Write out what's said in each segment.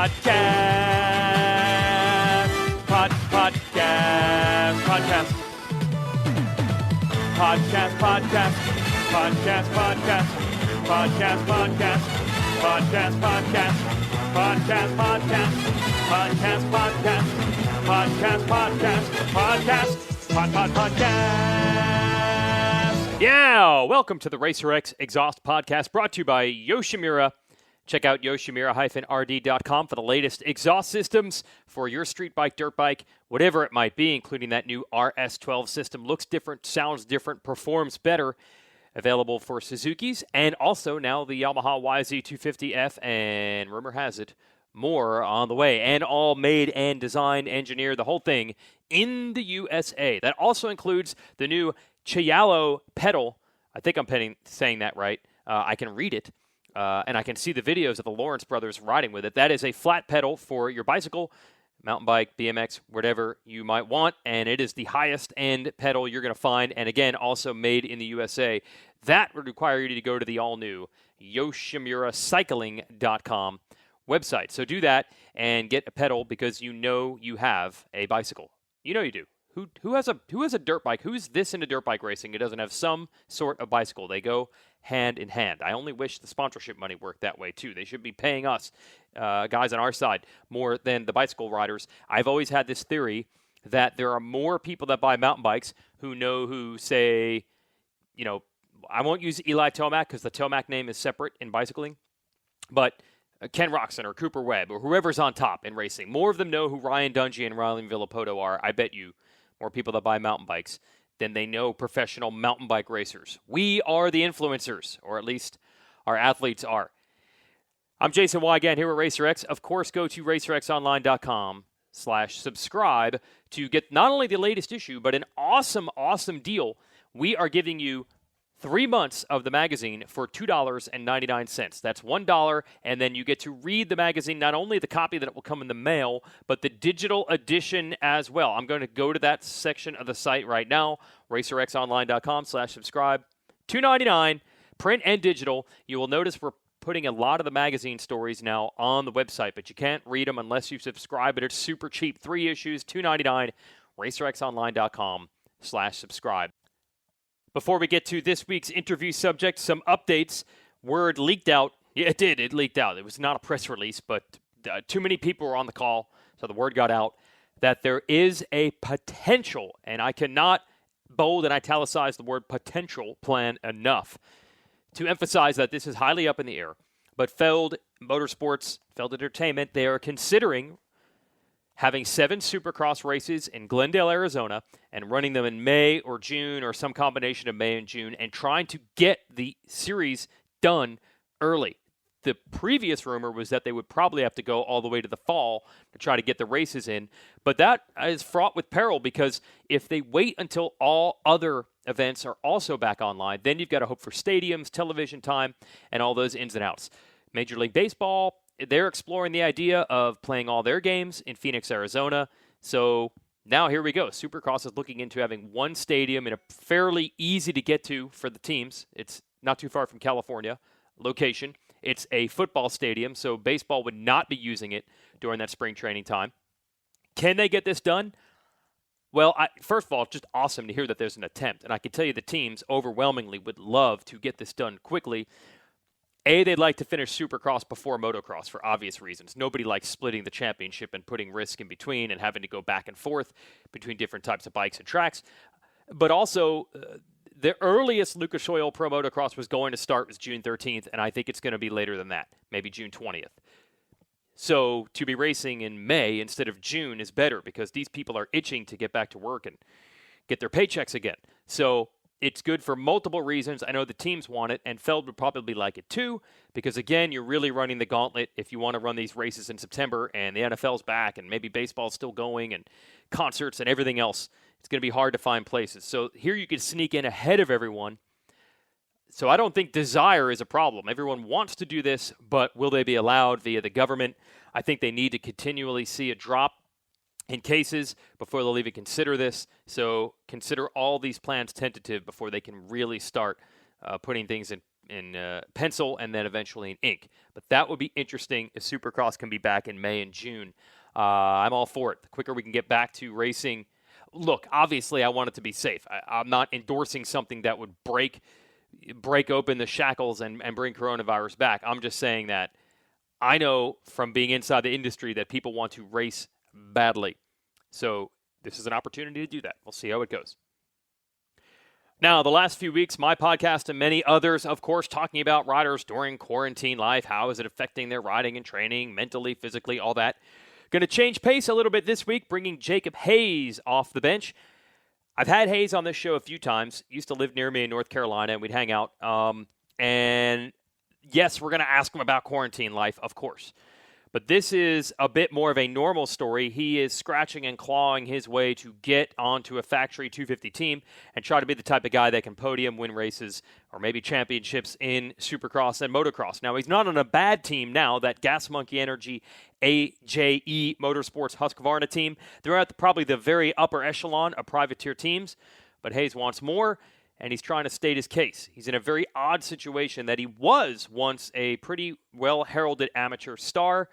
Yeah, welcome to the Racer X Exhaust Podcast, brought to you by Yoshimura. Check out yoshimura-rd.com for the latest exhaust systems for your street bike, dirt bike, whatever it might be, including that new RS12 system. Looks different, sounds different, performs better. Available for Suzuki's and also now the Yamaha YZ250F, and rumor has it, more on the way. And all made and designed, engineered, the whole thing in the USA. That also includes the new Cialo pedal. I think I'm saying that right. I can read it. And I can see the videos of the Lawrence brothers riding with it. That is a flat pedal for your bicycle, mountain bike, BMX, whatever you might want. And it is the highest end pedal you're going to find. And again, also made in the USA. That would require you to go to the all-new YoshimuraCycling.com website. So do that and get a pedal because you know you have a bicycle. You know you do. Who has a dirt bike? Who's this into dirt bike racing? It doesn't have some sort of bicycle. They go hand in hand. I only wish the sponsorship money worked that way too. They should be paying us, guys on our side, more than the bicycle riders. I've always had this theory that there are more people that buy mountain bikes who say, you know, I won't use Eli Tomac because the Tomac name is separate in bicycling, but Ken Roxon or Cooper Webb or whoever's on top in racing. More of them know who Ryan Dungey and Riley Villapoto are. I bet you more people that buy mountain bikes than they know professional mountain bike racers. We are the influencers, or at least our athletes are. I'm Jason Wygant here at Racer X. Of course, go to racerxonline.com/subscribe to get not only the latest issue, but an awesome, awesome deal. We are giving you 3 months of the magazine for $2.99. That's $1, and then you get to read the magazine, not only the copy that will come in the mail, but the digital edition as well. I'm going to go to that section of the site right now, racerxonline.com/subscribe. $2.99, print and digital. You will notice we're putting a lot of the magazine stories now on the website, but you can't read them unless you subscribe, but it's super cheap. 3 issues, $2.99, racerxonline.com/subscribe. Before we get to this week's interview subject, some updates. Word leaked out. Yeah, it did. It leaked out. It was not a press release, but too many people were on the call, so the word got out that there is a potential, and I cannot bold and italicize the word potential plan enough to emphasize that this is highly up in the air. But Feld Motorsports, Feld Entertainment, they are considering having 7 Supercross races in Glendale, Arizona, and running them in May or June or some combination of May and June, and trying to get the series done early. The previous rumor was that they would probably have to go all the way to the fall to try to get the races in, but that is fraught with peril because if they wait until all other events are also back online, then you've got to hope for stadiums, television time, and all those ins and outs. Major League Baseball, they're exploring the idea of playing all their games in Phoenix, Arizona. So now here we go. Supercross is looking into having one stadium in a fairly easy to get to for the teams. It's not too far from California location. It's a football stadium, so baseball would not be using it during that spring training time. Can they get this done? Well, first of all, it's just awesome to hear that there's an attempt. And I can tell you the teams overwhelmingly would love to get this done quickly. They'd like to finish Supercross before Motocross for obvious reasons. Nobody likes splitting the championship and putting risk in between and having to go back and forth between different types of bikes and tracks. But also, the earliest Lucas Oil Pro Motocross was going to start was June 13th, and I think it's going to be later than that, maybe June 20th. So to be racing in May instead of June is better because these people are itching to get back to work and get their paychecks again. So it's good for multiple reasons. I know the teams want it, and Feld would probably like it too, because, again, you're really running the gauntlet if you want to run these races in September, and the NFL's back, and maybe baseball's still going, and concerts and everything else. It's going to be hard to find places. So here you can sneak in ahead of everyone. So I don't think desire is a problem. Everyone wants to do this, but will they be allowed via the government? I think they need to continually see a drop in cases before they'll even consider this. So consider all these plans tentative before they can really start putting things in pencil and then eventually in ink. But that would be interesting if Supercross can be back in May and June. I'm all for it. The quicker we can get back to racing. Look, obviously I want it to be safe. I'm not endorsing something that would break open the shackles and bring coronavirus back. I'm just saying that I know from being inside the industry that people want to race badly. So this is an opportunity to do that. We'll see how it goes. Now, the last few weeks, my podcast and many others, of course, talking about riders during quarantine life. How is it affecting their riding and training, mentally, physically, all that. Going to change pace a little bit this week, bringing Jacob Hayes off the bench. I've had Hayes on this show a few times. He used to live near me in North Carolina, and we'd hang out. And yes, we're going to ask him about quarantine life, of course. But this is a bit more of a normal story. He is scratching and clawing his way to get onto a factory 250 team and try to be the type of guy that can podium, win races, or maybe championships in Supercross and Motocross. Now, he's not on a bad team now, that Gas Monkey Energy AJE Motorsports Husqvarna team. They're at probably the very upper echelon of privateer teams, but Hayes wants more, and he's trying to state his case. He's in a very odd situation that he was once a pretty well-heralded amateur star.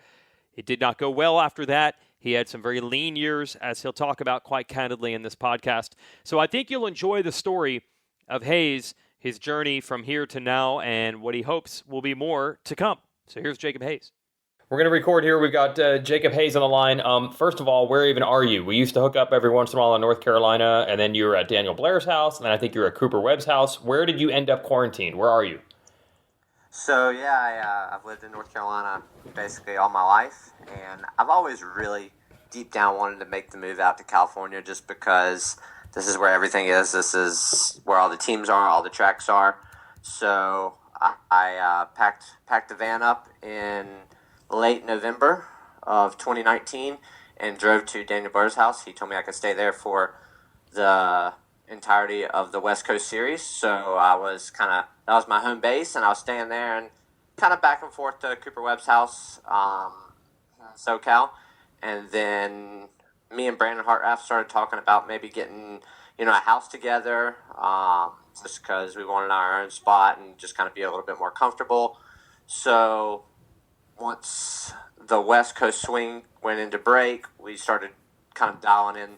It did not go well after that. He had some very lean years, as he'll talk about quite candidly in this podcast. So I think you'll enjoy the story of Hayes, his journey from here to now, and what he hopes will be more to come. So here's Jacob Hayes. We're going to record here. We've got Jacob Hayes on the line. First of all, where even are you? We used to hook up every once in a while in North Carolina, and then you were at Daniel Blair's house, and then I think you were at Cooper Webb's house. Where did you end up quarantined? Where are you? So, yeah, I've lived in North Carolina basically all my life, and I've always really deep down wanted to make the move out to California just because this is where everything is. This is where all the teams are, all the tracks are. So I packed the van up in late November of 2019 and drove to Daniel Blair's house. He told me I could stay there for the entirety of the West Coast Series. So that was my home base, and I was staying there and kind of back and forth to Cooper Webb's house, SoCal. And then me and Brandon Hartraff started talking about maybe getting, a house together, just because we wanted our own spot and just kind of be a little bit more comfortable. So once the West Coast swing went into break, we started kind of dialing in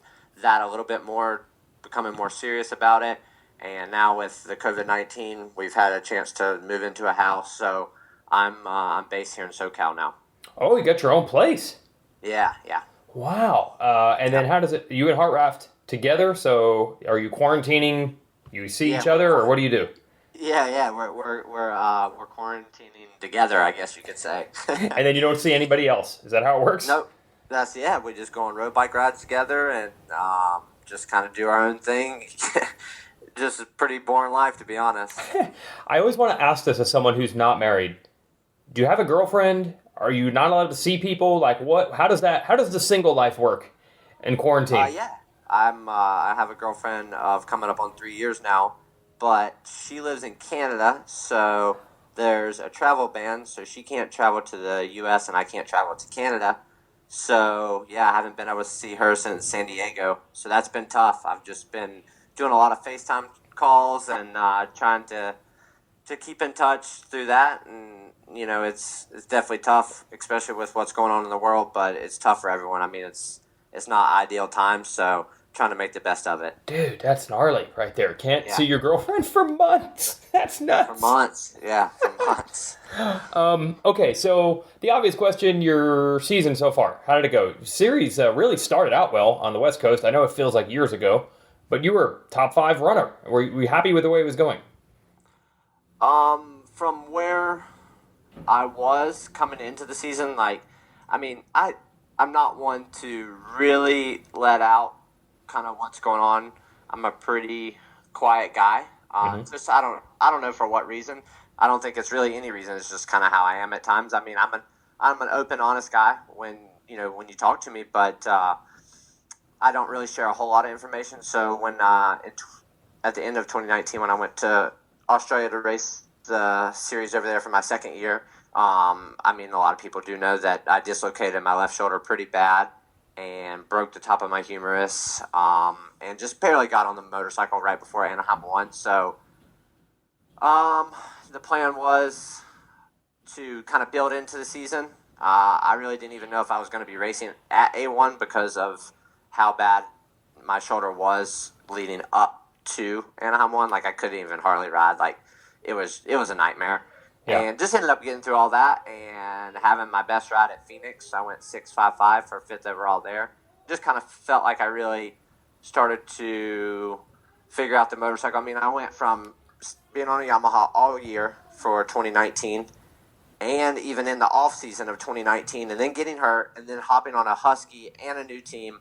that a little bit more, becoming more serious about it. And now with the COVID-19, we've had a chance to move into a house. So I'm based here in SoCal now. Oh, you got your own place. Yeah. Wow. And then how does it, you and Hartraff together? So are you quarantining? You see each other, or what do you do? Yeah. We're quarantining together, I guess you could say. And then you don't see anybody else. Is that how it works? Nope. We just go on road bike rides together and just kind of do our own thing. Just a pretty boring life, to be honest. I always want to ask this as someone who's not married. Do you have a girlfriend? Are you not allowed to see people? Like, what? How does the single life work in quarantine? Yeah. I have a girlfriend of coming up on 3 years now, but she lives in Canada, so there's a travel ban, so she can't travel to the U.S. and I can't travel to Canada. So, yeah, I haven't been able to see her since San Diego, so that's been tough. I've just been doing a lot of FaceTime calls and trying to keep in touch through that, and it's definitely tough, especially with what's going on in the world, but it's tough for everyone. I mean, it's not ideal times, so trying to make the best of it. Dude, that's gnarly right there. Can't see your girlfriend for months. That's nuts. For months. Okay, so the obvious question, your season so far, how did it go? Series really started out well on the West Coast. I know it feels like years ago, but you were top 5 runner. Were you happy with the way it was going? From where I was coming into the season, I'm not one to really let out kind of what's going on. I'm a pretty quiet guy. Just I don't know for what reason. I don't think it's really any reason. It's just kind of how I am at times. I mean, I'm an open, honest guy when you talk to me, but I don't really share a whole lot of information. So when at the end of 2019, when I went to Australia to race the series over there for my second year, a lot of people do know that I dislocated my left shoulder pretty bad and broke the top of my humerus, and just barely got on the motorcycle right before Anaheim 1. So The plan was to kind of build into the season. I really didn't even know if I was going to be racing at A1 because of how bad my shoulder was leading up to Anaheim 1. Like, I couldn't even hardly ride. Like, it was a nightmare. Yeah. And just ended up getting through all that and having my best ride at Phoenix. I went 6.55 for 5th overall there. Just kind of felt like I really started to figure out the motorcycle. I mean, I went from being on a Yamaha all year for 2019 and even in the off season of 2019 and then getting hurt and then hopping on a Husky and a new team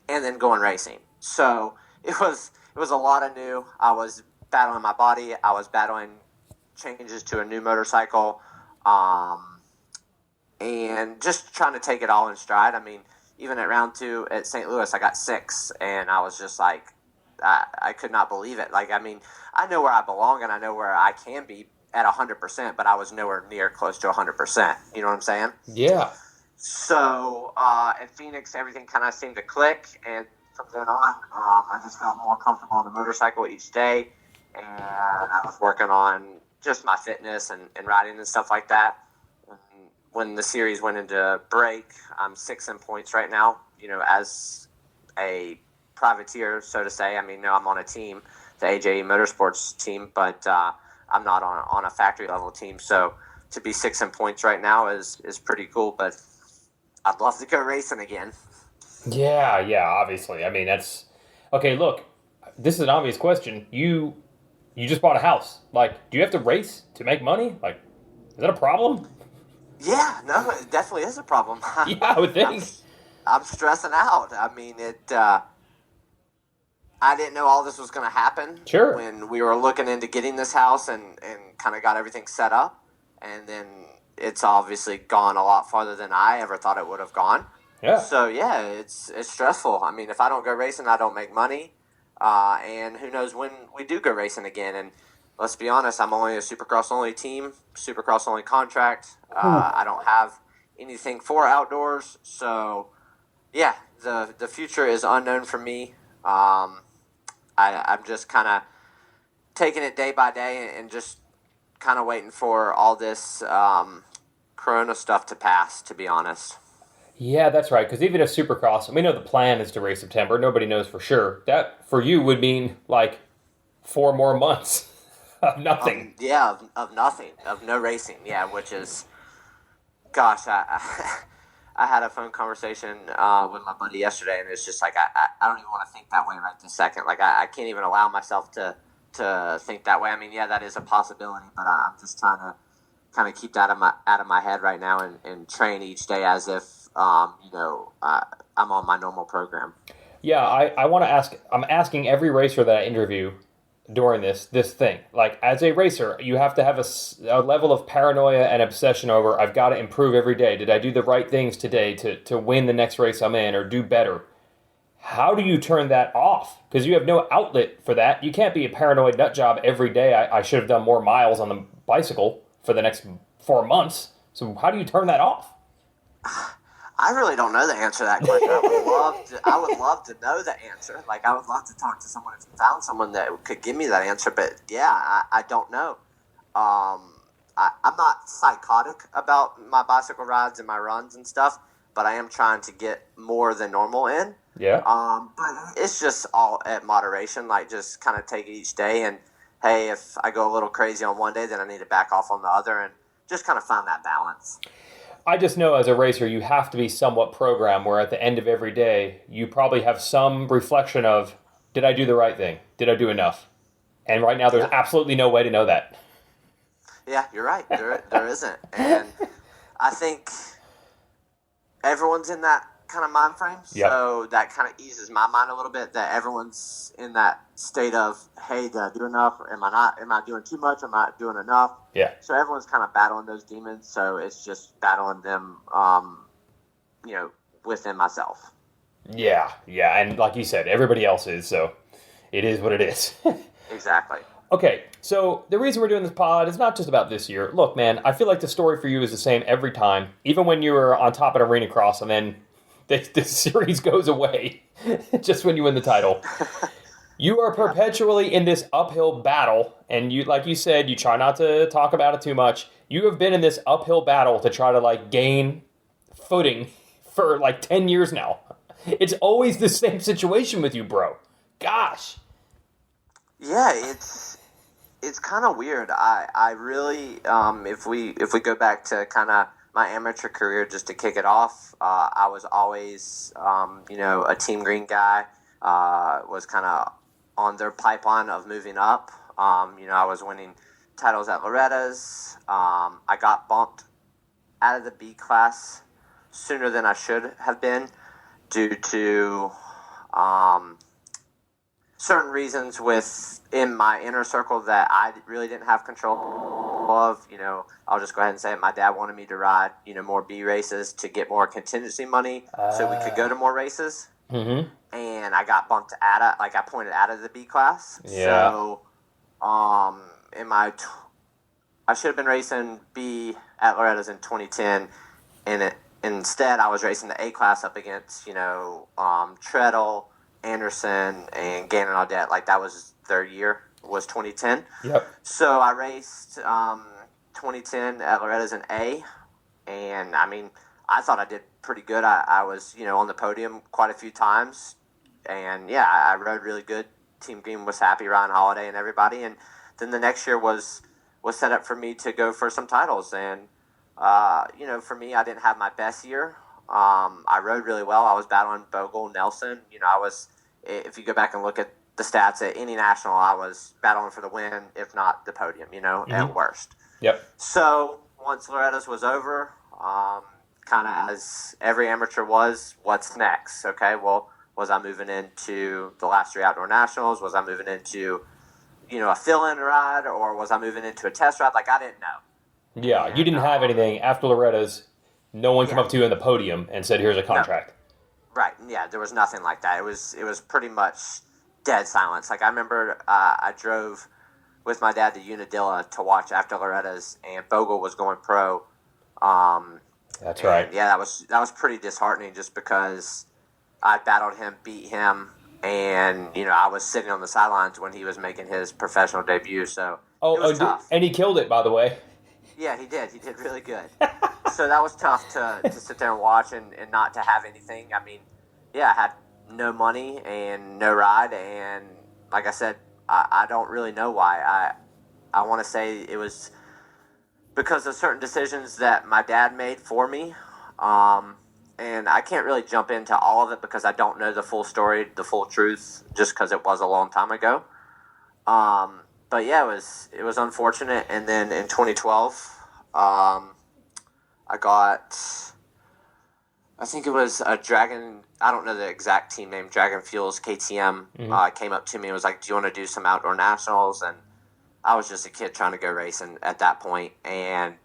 and then going racing. So it was a lot of new. I was battling my body. I was battling changes to a new motorcycle, and just trying to take it all in stride. I mean, even at round 2 at St. Louis, I got 6, and I was just like, I could not believe it. Like, I mean, I know where I belong and I know where I can be at 100%, but I was nowhere near close to 100%. You know what I'm saying? Yeah. So at Phoenix, everything kind of seemed to click, and from then on, I just felt more comfortable on the motorcycle each day, and I was working on just my fitness and riding and stuff like that. And when the series went into break, I'm 6 in points right now, you know, as a privateer, so to say. I mean, no, I'm on a team, the AJE Motorsports team, but I'm not on a factory level team. So to be 6 in points right now is pretty cool, but I'd love to go racing again. Yeah, obviously. I mean, that's... Okay, look, this is an obvious question. You just bought a house. Like, do you have to race to make money? Like, is that a problem? Yeah, no, it definitely is a problem. Yeah, I would think. I'm stressing out. I mean, I didn't know all this was going to happen. Sure. When we were looking into getting this house and kind of got everything set up. And then it's obviously gone a lot farther than I ever thought it would have gone. Yeah. So, yeah, it's stressful. I mean, if I don't go racing, I don't make money. And who knows when we do go racing again. And let's be honest, I'm only a Supercross-only team, Supercross-only contract. I don't have anything for outdoors. So, yeah, the future is unknown for me. I'm just kind of taking it day by day and just kind of waiting for all this Corona stuff to pass, to be honest. Yeah, that's right. Because even if Supercross, we know the plan is to race September. Nobody knows for sure. That, for you, would mean, like, 4 more months of nothing. Of nothing. Of no racing. Yeah, which is, gosh, I had a phone conversation with my buddy yesterday, and it's just like, I don't even want to think that way right this second. Like, I can't even allow myself to think that way. I mean, yeah, that is a possibility, but I'm just trying to kind of keep that out of my head right now and train each day as if, I'm on my normal program. Yeah, I want to ask, I'm asking every racer that I interview during this thing. Like, as a racer, you have to have a level of paranoia and obsession over, I've got to improve every day. Did I do the right things today to win the next race I'm in or do better? How do you turn that off? Because you have no outlet for that. You can't be a paranoid nut job every day. I should have done more miles on the bicycle for the next 4 months. So how do you turn that off? I really don't know the answer to that question. I would love to know the answer. Like, I would love to talk to someone if you found someone that could give me that answer. But yeah, I don't know. I'm not psychotic about my bicycle rides and my runs and stuff, but I am trying to get more than normal in. Yeah. But it's just all at moderation. Like, just kind of take it each day. And hey, if I go a little crazy on one day, then I need to back off on the other, and just kind of find that balance. I just know as a racer, you have to be somewhat programmed where at the end of every day, you probably have some reflection of, did I do the right thing? Did I do enough? And right now, there's absolutely no way to know that. Yeah, you're right. There isn't. And I think everyone's in that kind of mind frame. So that kind of eases my mind a little bit that everyone's in that state of, hey, did I do enough? Or am I doing too much? Am I doing enough? Yeah. So everyone's kind of battling those demons. So it's just battling them, within myself. Yeah. And like you said, everybody else is. So it is what it is. Exactly. Okay, so the reason we're doing this pod is not just about this year. Look, man, I feel like the story for you is the same every time. Even when you were on top at Arenacross and then the series goes away just when you win the title. You are perpetually in this uphill battle, and you, like you said, you try not to talk about it too much. You have been in this uphill battle to try to like gain footing for like 10 years now. It's always the same situation with you, bro. Gosh. Yeah, it's kind of weird. I really if we go back to kind of my amateur career, just to kick it off, I was always a Team Green guy. Was kind of on their pipeline of moving up. I was winning titles at Loretta's. I got bumped out of the B class sooner than I should have been due to certain reasons within my inner circle that I really didn't have control of. I'll just go ahead and say it. My dad wanted me to ride, more B races to get more contingency money so we could go to more races. Mm-hmm. And I got bumped I pointed out of the B class. Yeah. So, I should have been racing B at Loretta's in 2010, and instead I was racing the A class up against, Treadle, Anderson, and Gannon Audette. Like, that was their year, was 2010. Yep. So I raced 2010 at Loretta's in A, and I mean, I thought I did pretty good. I was, on the podium quite a few times, and yeah, I rode really good. Team Green was happy, Ryan Holiday and everybody, and then the next year was set up for me to go for some titles, and for me, I didn't have my best year. I rode really well. I was battling Bogle, Nelson. If you go back and look at the stats at any national, I was battling for the win, if not the podium, at worst. Yep. So once Loretta's was over, kind of as every amateur was, what's next? Okay, well, was I moving into the last 3 outdoor nationals? Was I moving into, a fill-in ride, or was I moving into a test ride? Like, I didn't know. Yeah, you didn't have anything after Loretta's. No one came up to you on the podium and said, "Here's a contract." No. Right. Yeah, there was nothing like that. It was pretty much dead silence. Like, I remember I drove with my dad to Unadilla to watch after Loretta's, and Bogle was going pro. That's right. Yeah, that was pretty disheartening, just because I battled him, beat him, and I was sitting on the sidelines when he was making his professional debut. So it was tough. And he killed it, by the way. Yeah, he did. He did really good. So that was tough to sit there and watch and not to have anything. I mean, yeah, I had no money and no ride, and like I said, I don't really know why. I want to say it was because of certain decisions that my dad made for me. And I can't really jump into all of it because I don't know the full story, the full truth, just because it was a long time ago. But yeah, it was unfortunate. And then in 2012, I got, I think it was a Dragon, I don't know the exact team name, Dragon Fuels KTM, came up to me and was like, "Do you want to do some outdoor nationals?" And I was just a kid trying to go racing at that point, and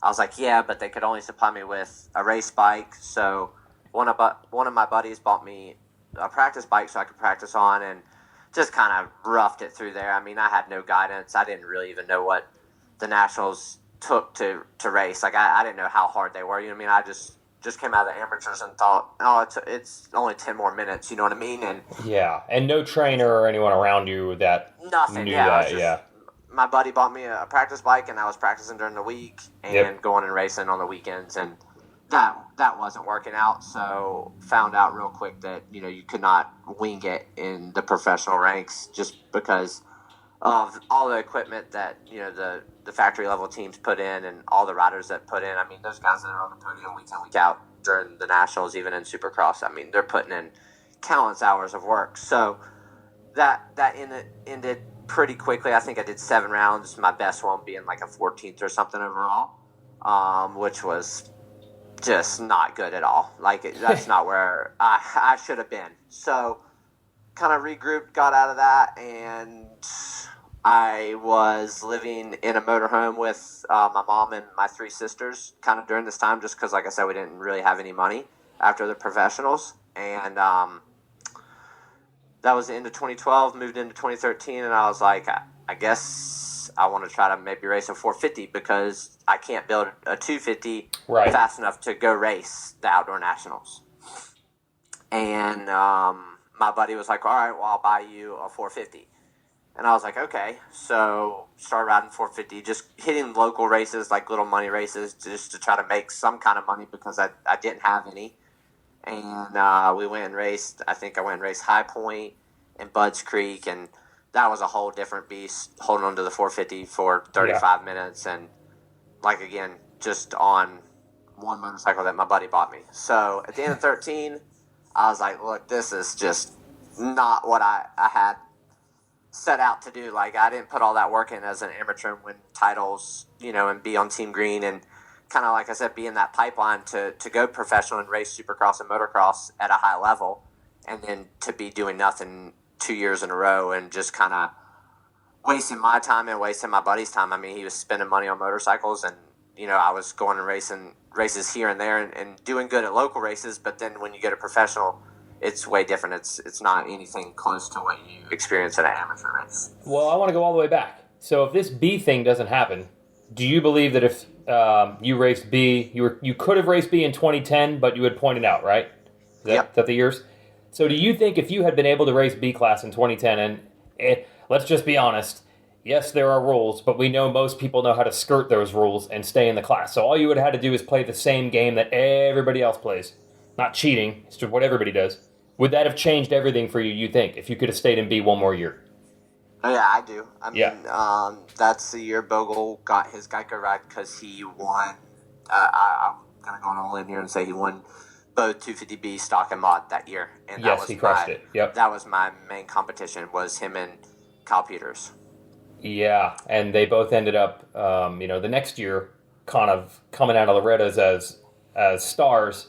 I was like, yeah, but they could only supply me with a race bike. So one of my buddies bought me a practice bike so I could practice on, and just kind of roughed it through there. I mean, I had no guidance. I didn't really even know what the nationals took to race. Like, I didn't know how hard they were. You know what I mean? I just came out of the amateurs and thought, oh, it's only 10 more minutes. You know what I mean? And yeah, and no trainer or anyone around you that nothing. knew Yeah, that. Yeah. My buddy bought me a practice bike, and I was practicing during the week and going and racing on the weekends, and that wasn't working out. So found out real quick that you could not wing it in the professional ranks, just because of all the equipment that the factory level teams put in, and all the riders that put in. I mean, those guys that are on the podium week in, week out during the nationals, even in Supercross, I mean, they're putting in countless hours of work. So that ended pretty quickly. I think I did 7 rounds, my best one being like a 14th or something overall, which was just not good at all. Like, that's not where I should have been. So kind of regrouped, got out of that, and I was living in a motorhome with my mom and my 3 sisters kind of during this time, just because, like I said, we didn't really have any money after the professionals. And that was the end of 2012, moved into 2013, and I was like, I guess I want to try to maybe race a 450, because I can't build a 250 fast enough to go race the outdoor nationals. And my buddy was like, all right, well, I'll buy you a 450. And I was like, okay. So started riding 450, just hitting local races, like little money races, just to try to make some kind of money because I didn't have any. And we went and raced. I think I went and raced High Point and Budds Creek, and that was a whole different beast, holding on to the 450 for 35 minutes. And, like, again, just on one motorcycle that my buddy bought me. So at the end of 13, I was like, look, this is just not what I had set out to do. Like, I didn't put all that work in as an amateur and win titles, and be on Team Green and kind of, like I said, be in that pipeline to go professional and race Supercross and Motocross at a high level, and then to be doing nothing 2 years in a row and just kind of wasting my time and wasting my buddy's time. I mean, he was spending money on motorcycles, and I was going and racing races here and there and doing good at local races, but then when you go to professional, it's way different. It's not anything close to what you experience at an amateur race. Well, I want to go all the way back. So if this B thing doesn't happen, do you believe that if you raced B, you could have raced B in 2010, but you had pointed out, right? Is that the years? So do you think if you had been able to race B class in 2010, and let's just be honest, yes, there are rules, but we know most people know how to skirt those rules and stay in the class. So all you would have had to do is play the same game that everybody else plays. Not cheating, it's just what everybody does. Would that have changed everything for you, you think, if you could have stayed in B one more year? Oh, yeah, I do. I mean, that's the year Bogle got his Geico ride because he won. I'm going to go on a limb here and say he won both 250B stock and mod that year. And yes, he crushed it. Yep. That was my main competition, was him and Kyle Peters. Yeah, and they both ended up, the next year kind of coming out of Loretta's as stars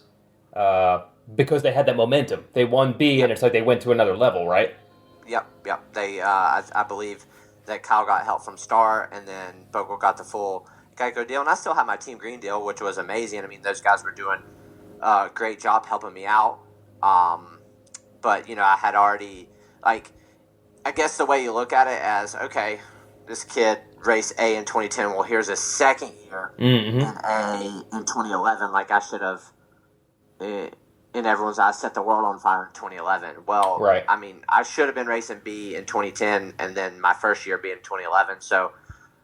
because they had that momentum. They won B, and it's like they went to another level, right? Yep. They, I believe that Kyle got help from Star, and then Bogle got the full Geico deal. And I still had my Team Green deal, which was amazing. I mean, those guys were doing a great job helping me out. But, I had already, I guess the way you look at it as, okay, this kid raced A in 2010. Well, here's his second year in A in 2011. Like, I should have, in everyone's eyes, set the world on fire in 2011. Well, right. I mean, I should have been racing B in 2010, and then my first year being 2011. So,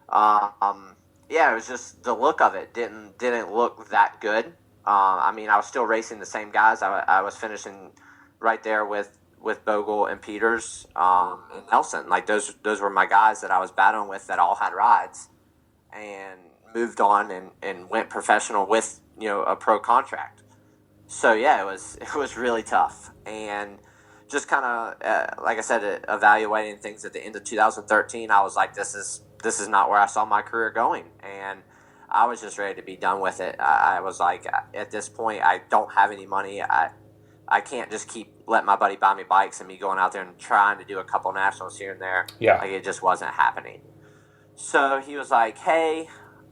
it was just the look of it didn't look that good. I mean, I was still racing the same guys. I was finishing right there with Bogle and Peters and Nelson. Like, those were my guys that I was battling with that all had rides, and moved on and went professional with a pro contract. So yeah, it was really tough, and just kind of like I said, evaluating things at the end of 2013. I was like, this is not where I saw my career going, and I was just ready to be done with it. I was like, at this point, I don't have any money. I can't just keep letting my buddy buy me bikes and me going out there and trying to do a couple nationals here and there. Yeah, like, it just wasn't happening. So he was like, hey,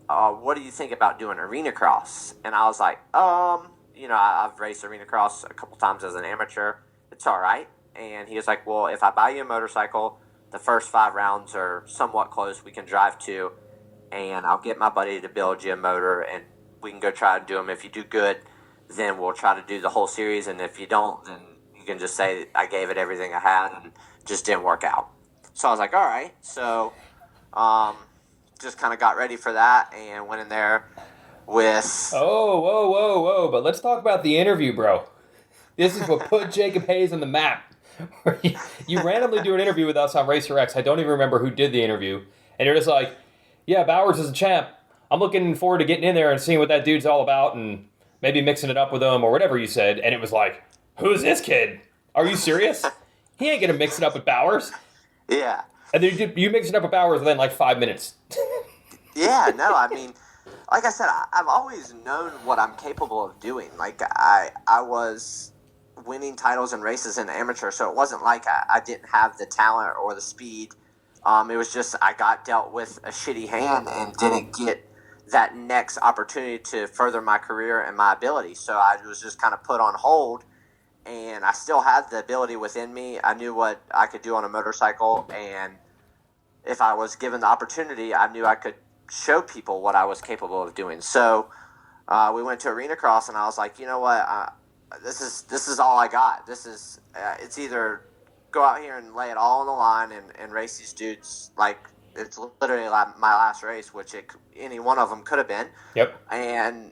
what do you think about doing Arenacross? And I was like, I've raced Arenacross a couple times as an amateur. It's all right. And he was like, well, if I buy you a motorcycle, the first 5 rounds are somewhat close. We can drive to, and I'll get my buddy to build you a motor, and we can go try to do them. If you do good, then we'll try to do the whole series. And if you don't, then you can just say I gave it everything I had and just didn't work out. So I was like, all right. So just kind of got ready for that and went in there with... Whoa. But let's talk about the interview, bro. This is what put Jacob Hayes on the map. You randomly do an interview with us on Racer X. I don't even remember who did the interview. And you're just like, yeah, Bowers is a champ. I'm looking forward to getting in there and seeing what that dude's all about and maybe mixing it up with him or whatever you said. And it was like, who's this kid? Are you serious? He ain't going to mix it up with Bowers. Yeah. And then you mix it up with Bowers within like 5 minutes. Yeah, no, I mean, like I said, I've always known what I'm capable of doing. Like, I was winning titles and races in amateur, so it wasn't like I didn't have the talent or the speed. It was just I got dealt with a shitty hand and didn't get that next opportunity to further my career and my ability. So I was just kind of put on hold, and I still had the ability within me. I knew what I could do on a motorcycle, and if I was given the opportunity, I knew I could show people what I was capable of doing. So we went to Arenacross, and I was like, you know what? this is all I got. This is it's either go out here and lay it all on the line and race these dudes like it's literally like my last race, which any one of them could have been. Yep.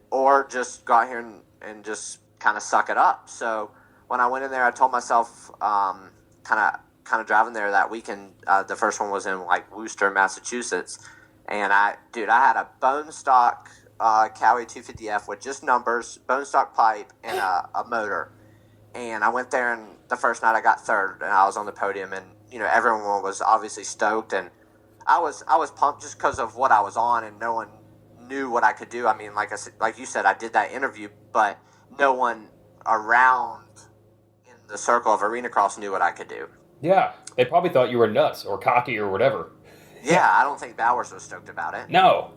Or just go out here and just kind of suck it up. So when I went in there, I told myself, kind of driving there that weekend. The first one was in like Worcester, Massachusetts, and I had a bone stock Cowie 250F with just numbers, bone stock pipe, and a motor. And I went there, and the first night I got third, and I was on the podium, and everyone was obviously stoked, and I was pumped just because of what I was on, and no one knew what I could do. I mean, like you said, I did that interview, but no one around in the circle of Arenacross knew what I could do. Yeah, they probably thought you were nuts or cocky or whatever. Yeah, I don't think Bowers was stoked about it. No.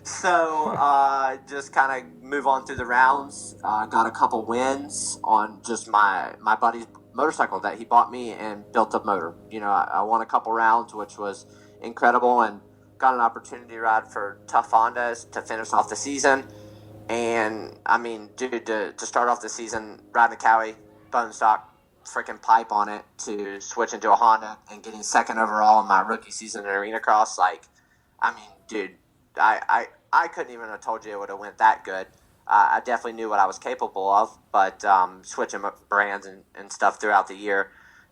So just kind of move on through the rounds. Got a couple wins on just my buddy's motorcycle that he bought me and built a motor. I won a couple rounds, which was incredible, and got an opportunity to ride for Tough Hondas to finish off the season. And I mean, dude, to start off the season riding a Cowie bone stock freaking pipe on it to switch into a Honda and getting second overall in my rookie season in Arenacross, I mean, dude, I couldn't even have told you it would have went that good. I definitely knew what I was capable of, but switching brands and stuff throughout the year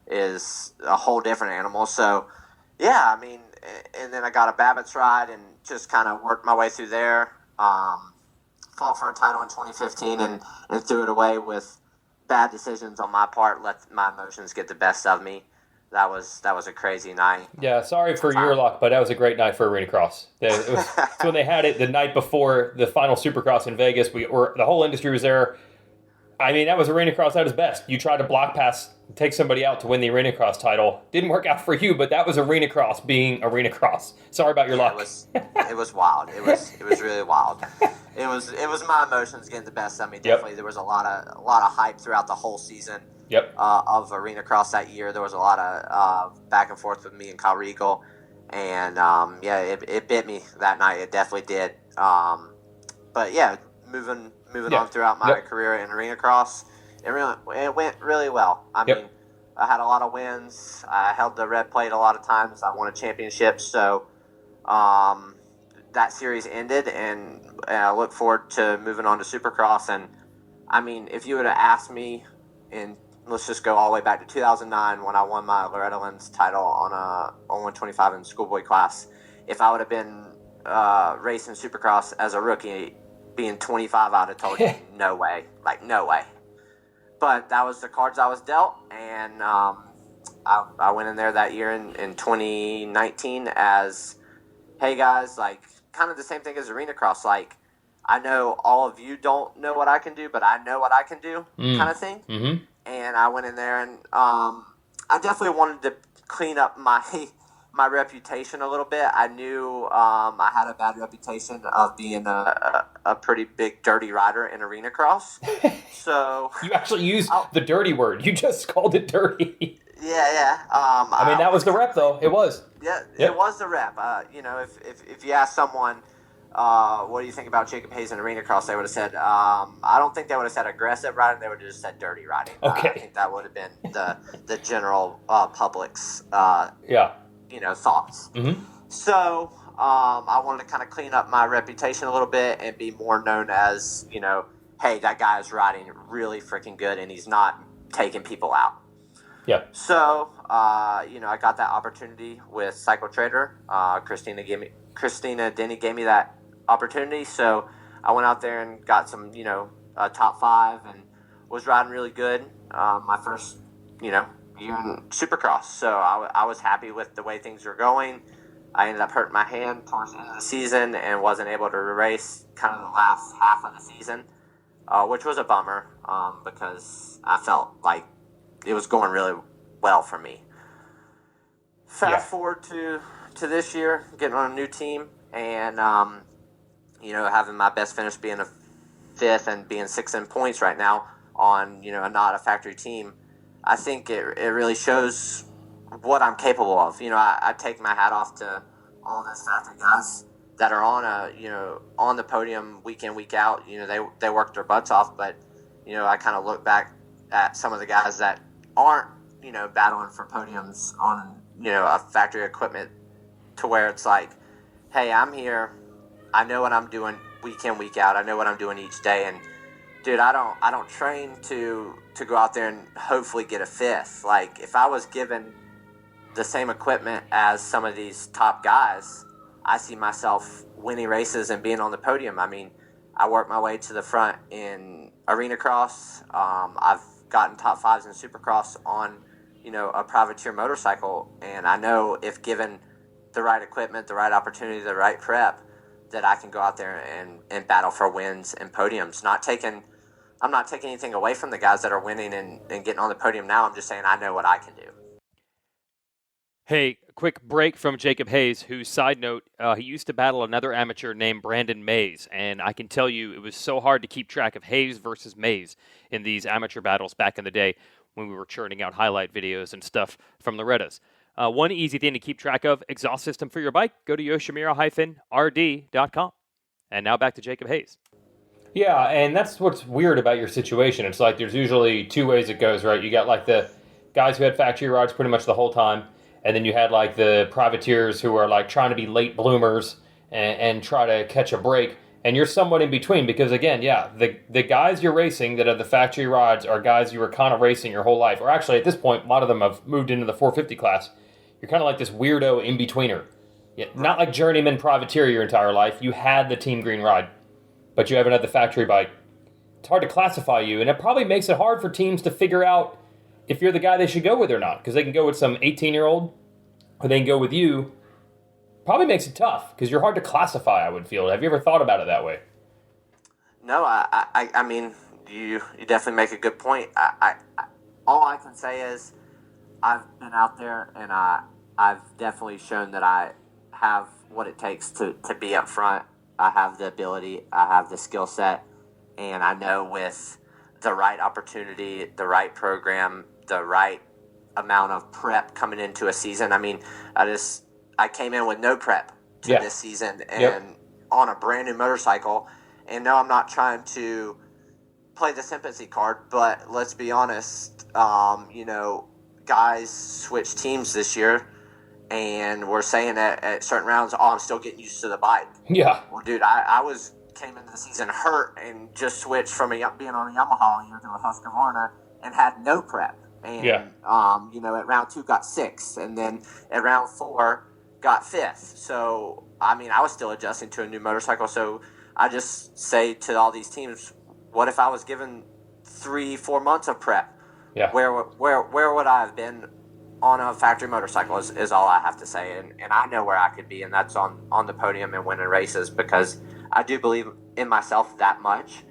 is a whole different animal. So, yeah, I mean, and then I got a Babbitt's ride and just kind of worked my way through there. Fought for a title in 2015 and threw it away with bad decisions on my part. Let my emotions get the best of me. That was a crazy night. Yeah, sorry for your luck, but that was a great night for Arenacross. It's when they had it the night before the final Supercross in Vegas. The whole industry was there. I mean, that was Arenacross at its best. You tried to block pass, take somebody out to win the Arenacross title. Didn't work out for you, but that was Arenacross being Arenacross. Sorry about your luck. It was wild. It was really wild. It was my emotions getting the best of me. Definitely, There was a lot of hype throughout the whole season. Yep. Of Arenacross that year. There was a lot of back and forth with me and Kyle Regal, and it bit me that night. It definitely did. But yeah, moving on throughout my career in Arenacross, it went really well. I mean, I had a lot of wins. I held the red plate a lot of times. I won a championship. So that series ended, and I look forward to moving on to Supercross. And I mean, if you would have asked me let's just go all the way back to 2009 when I won my Loretta Lynn's title on 125 in schoolboy class. If I would have been racing Supercross as a rookie, being 25, I would have told you, no way. No way. But that was the cards I was dealt, and I went in there that year in 2019 as, hey guys, kind of the same thing as Arenacross. I know all of you don't know what I can do, but I know what I can do, kind of thing. Mm-hmm. And I went in there, and I definitely wanted to clean up my reputation a little bit. I knew I had a bad reputation of being a pretty big dirty rider in Arenacross. So you actually used the dirty word. You just called it dirty. Yeah. I mean, that was the rep, though. It was. Yeah, It was the rep. If you ask someone, what do you think about Jacob Hayes in Arenacross, they would have said, I don't think they would have said aggressive riding. They would have just said dirty riding. Okay. I think that would have been the general public's thoughts. Mm-hmm. So I wanted to kind of clean up my reputation a little bit and be more known as, hey, that guy is riding really freaking good and he's not taking people out. Yeah. So, I got that opportunity with Cycle Trader. Christina Denny gave me that opportunity. So I went out there and got some, top 5 and was riding really good. My first, year in Supercross. So I was happy with the way things were going. I ended up hurting my hand towards the end of the season and wasn't able to race kind of the last half of the season, which was a bummer because I felt like it was going really well for me. Fast forward to this year, getting on a new team and, having my best finish being a 5th and being 6th in points right now on, not a factory team. I think it really shows what I'm capable of. I take my hat off to all those factory guys that are on the podium week in, week out. They work their butts off, but I kind of look back at some of the guys that aren't, battling for podiums on, a factory equipment, to where it's like, hey, I'm here. I know what I'm doing week in, week out. I know what I'm doing each day. And dude, I don't train to go out there and hopefully get a fifth. Like, if I was given the same equipment as some of these top guys, I see myself winning races and being on the podium. I mean, I worked my way to the front in Arenacross. I've gotten top fives in Supercross on, a privateer motorcycle. And I know if given the right equipment, the right opportunity, the right prep, that I can go out there and battle for wins and podiums. I'm not taking anything away from the guys that are winning and getting on the podium now. I'm just saying I know what I can do. Hey, quick break from Jacob Hayes, who, side note, he used to battle another amateur named Brandon Mays, and I can tell you it was so hard to keep track of Hayes versus Mays in these amateur battles back in the day when we were churning out highlight videos and stuff from Loretta's. One easy thing to keep track of, exhaust system for your bike, go to Yoshimura-rd.com. And now back to Jacob Hayes. Yeah, and that's what's weird about your situation. It's like there's usually two ways it goes, right? You got like the guys who had factory rides pretty much the whole time, and then you had like the privateers who are like trying to be late bloomers and try to catch a break. And you're somewhat in between because, again, yeah, the guys you're racing that are the factory rides are guys you were kind of racing your whole life. Or actually, at this point, a lot of them have moved into the 450 class. You're kind of like this weirdo in-betweener. Yeah, not like journeyman privateer your entire life. You had the Team Green ride, but you haven't had the factory bike. It's hard to classify you, and it probably makes it hard for teams to figure out if you're the guy they should go with or not, because they can go with some 18-year-old, or they can go with you. Probably makes it tough, because you're hard to classify, I would feel. Have you ever thought about it that way? No, I mean, you definitely make a good point. All I can say is I've been out there, and I've definitely shown that I have what it takes to be up front. I have the ability, I have the skill set, and I know with the right opportunity, the right program, the right amount of prep coming into a season. I mean, I came in with no prep to this season and on a brand new motorcycle. And no, I'm not trying to play the sympathy card, but let's be honest, guys switched teams this year, and we're saying at certain rounds, I'm still getting used to the bike. Yeah. Well, dude, I came into the season hurt and just switched from being on a Yamaha all year to a Husqvarna and had no prep. And, at round 2 got 6th, and then at round 4 got 5th. So, I mean, I was still adjusting to a new motorcycle. So I just say to all these teams, what if I was given 3-4 months of prep? Yeah. Where would I have been on a factory motorcycle is all I have to say. And I know where I could be, and that's on the podium and winning races, because I do believe in myself that much.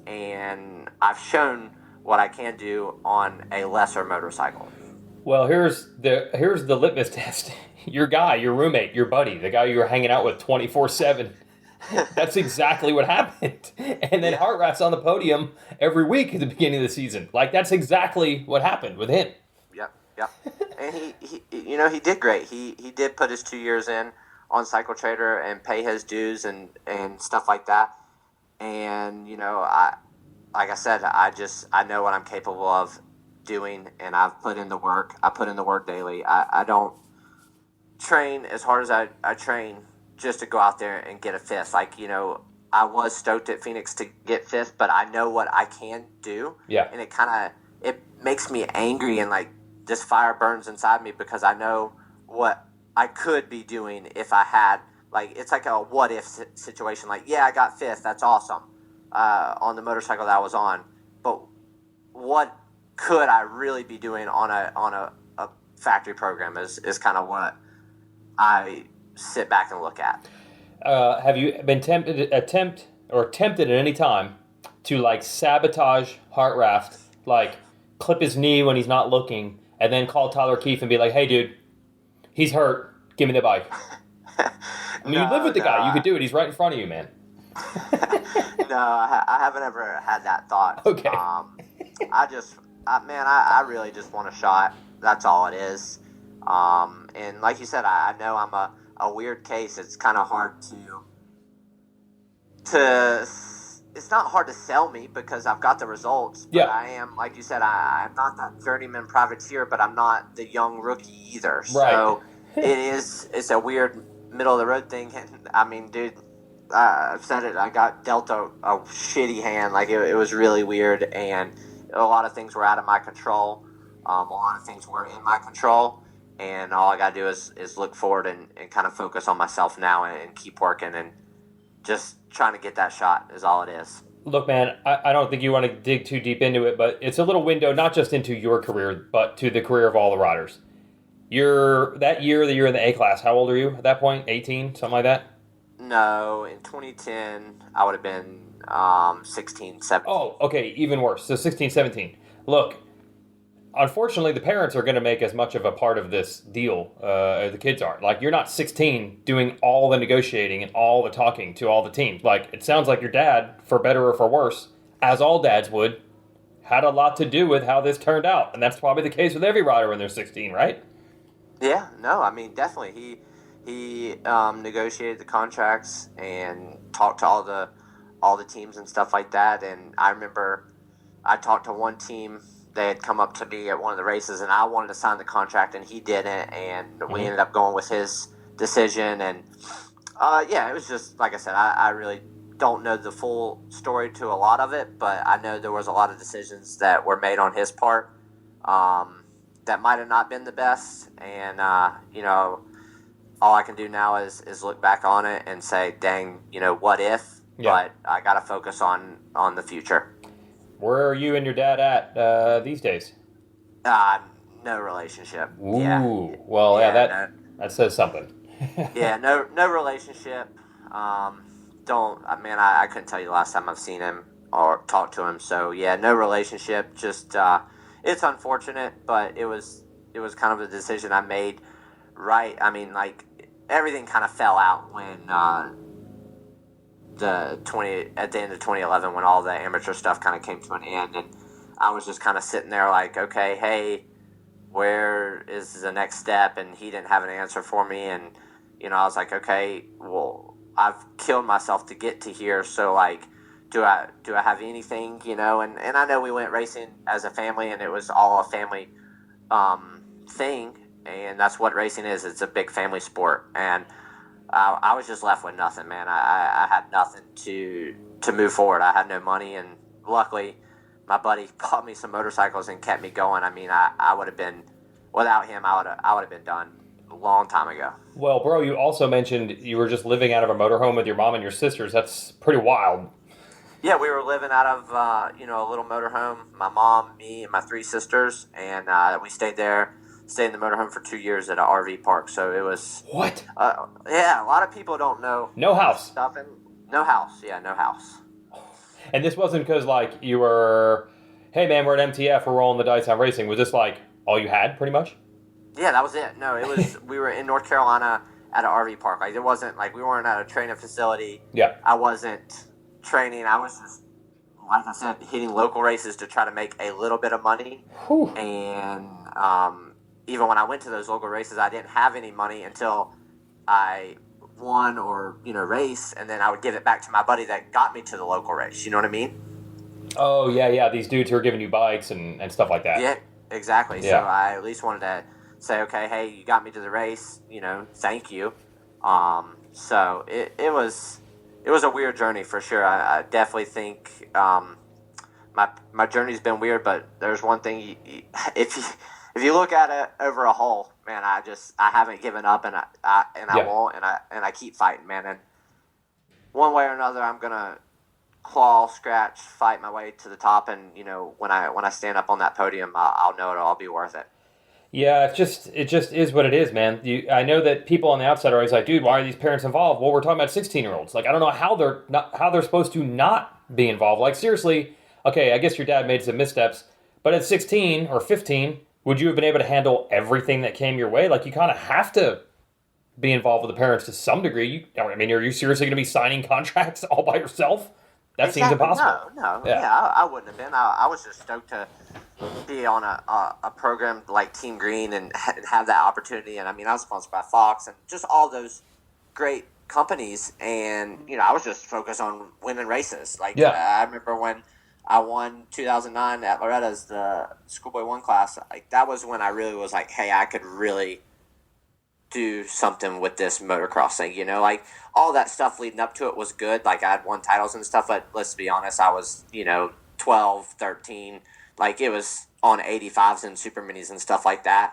And I've shown what I can do on a lesser motorcycle. Well, here's the litmus test. Your guy, your roommate, your buddy, the guy you were hanging out with 24/7. That's exactly what happened. And then Hartrat's on the podium every week at the beginning of the season. Like, that's exactly what happened with him. Yep. And he did great. He did put his 2 years in on Cycle Trader and pay his dues and stuff like that. And, like I said, I know what I'm capable of doing, and I've put in the work. I put in the work daily. I don't train as hard as I train just to go out there and get a fifth. Like, I was stoked at Phoenix to get fifth, but I know what I can do. Yeah. And it makes me angry, and like this fire burns inside me, because I know what I could be doing if I had, like, it's like a what if situation. Like, yeah, I got fifth. That's awesome. On the motorcycle that I was on, but what could I really be doing on a factory program is kind of what I sit back and look at. Have you been tempted at any time to like sabotage Hartraft, like clip his knee when he's not looking, and then call Tyler Keefe and be like, "Hey, dude, he's hurt. Give me the bike." I mean, you live with the guy. You could do it. He's right in front of you, man. No, I haven't ever had that thought. Okay. I really just want a shot. That's all it is. And like you said, I know I'm a weird case. It's kind of hard it's not hard to sell me because I've got the results. But Yeah. I am, like you said, I'm not that journeyman privateer, but I'm not the young rookie either. Right. So it's a weird middle of the road thing. And, I mean, dude, I've said it. I got dealt a shitty hand. Like it was really weird, and a lot of things were out of my control. A lot of things were in my control, and all I got to do is look forward and kind of focus on myself now and keep working and just trying to get that shot is all it is. Look, man, I don't think you want to dig too deep into it, but it's a little window not just into your career, but to the career of all the riders. The year that you're in the A class, how old are you at that point? 18, something like that? No, in 2010, I would have been 16, 17. Oh, okay, even worse. So 16, 17. Look, unfortunately, the parents are going to make as much of a part of this deal as the kids are. Like, you're not 16 doing all the negotiating and all the talking to all the teams. Like, it sounds like your dad, for better or for worse, as all dads would, had a lot to do with how this turned out. And that's probably the case with every rider when they're 16, right? Yeah, no, I mean, definitely. He negotiated the contracts and talked to all the teams and stuff like that. And I remember I talked to one team. They had come up to me at one of the races, and I wanted to sign the contract, and he didn't. And we ended up going with his decision. And it was just like I said. I really don't know the full story to a lot of it, but I know there was a lot of decisions that were made on his part that might have not been the best. And all I can do now is look back on it and say, dang, what if? Yeah. But I got to focus on the future. Where are you and your dad at these days? No relationship. Ooh, yeah. Well, that says something. Yeah, no relationship. I couldn't tell you the last time I've seen him or talked to him. So yeah, no relationship. Just it's unfortunate, but it was kind of a decision I made. Right. I mean, like everything kind of fell out when at the end of 2011 when all the amateur stuff kind of came to an end, and I was just kind of sitting there like, okay, hey, where is the next step? And he didn't have an answer for me, and I was like, okay, well, I've killed myself to get to here, so like, do I have anything, and I know we went racing as a family, and it was all a family thing, and that's what racing is. It's a big family sport, and I was just left with nothing, man. I had nothing to move forward. I had no money, and luckily my buddy bought me some motorcycles and kept me going. I mean, I would have been, without him, I would have been done a long time ago. Well, bro, you also mentioned you were just living out of a motorhome with your mom and your sisters. That's pretty wild. Yeah, we were living out of a little motorhome. My mom, me, and my three sisters, and we stayed in the motorhome for 2 years at an RV park. So it was what? Yeah, a lot of people don't know. No house. Stuff and no house. Yeah, no house. And this wasn't because like you were, hey man, we're at MTF, we're rolling the dice on racing. Was this like all you had, pretty much? Yeah, that was it. No, it was. We were in North Carolina at an RV park. Like it wasn't like we weren't at a training facility. Yeah. I wasn't training. I was just, like I said, hitting local races to try to make a little bit of money. Whew. And even when I went to those local races, I didn't have any money until I won or race, and then I would give it back to my buddy that got me to the local race. You know what I mean? Oh yeah. These dudes who are giving you bikes and stuff like that. Yeah, exactly. Yeah. So I at least wanted to say, okay, hey, you got me to the race. Thank you. So it was a weird journey for sure. I definitely think my journey's been weird, but there's one thing: if you look at it over a whole, man, I haven't given up, and I won't, and I keep fighting, man. And one way or another, I'm gonna claw, scratch, fight my way to the top, and when I stand up on that podium, I'll know it'll all be worth it. Yeah, it just is what it is, man. I know that people on the outside are always like, dude, why are these parents involved? Well, we're talking about 16-year-olds. Like, I don't know how they're supposed to not be involved. Like, seriously, okay, I guess your dad made some missteps, but at 16 or 15, would you have been able to handle everything that came your way? Like, you kind of have to be involved with the parents to some degree. Are you seriously going to be signing contracts all by yourself? That seems impossible. No. Yeah, I wouldn't have been. I was just stoked to be on a program like Team Green and have that opportunity. And I mean, I was sponsored by Fox and just all those great companies, and I was just focused on winning races. Like Yeah. I remember when I won 2009 at Loretta's the Schoolboy One class. Like that was when I really was like, hey, I could really do something with this motocross thing. Like all that stuff leading up to it was good. Like I had won titles and stuff, but let's be honest, I was 12, 13. Like it was on 85s and super minis and stuff like that.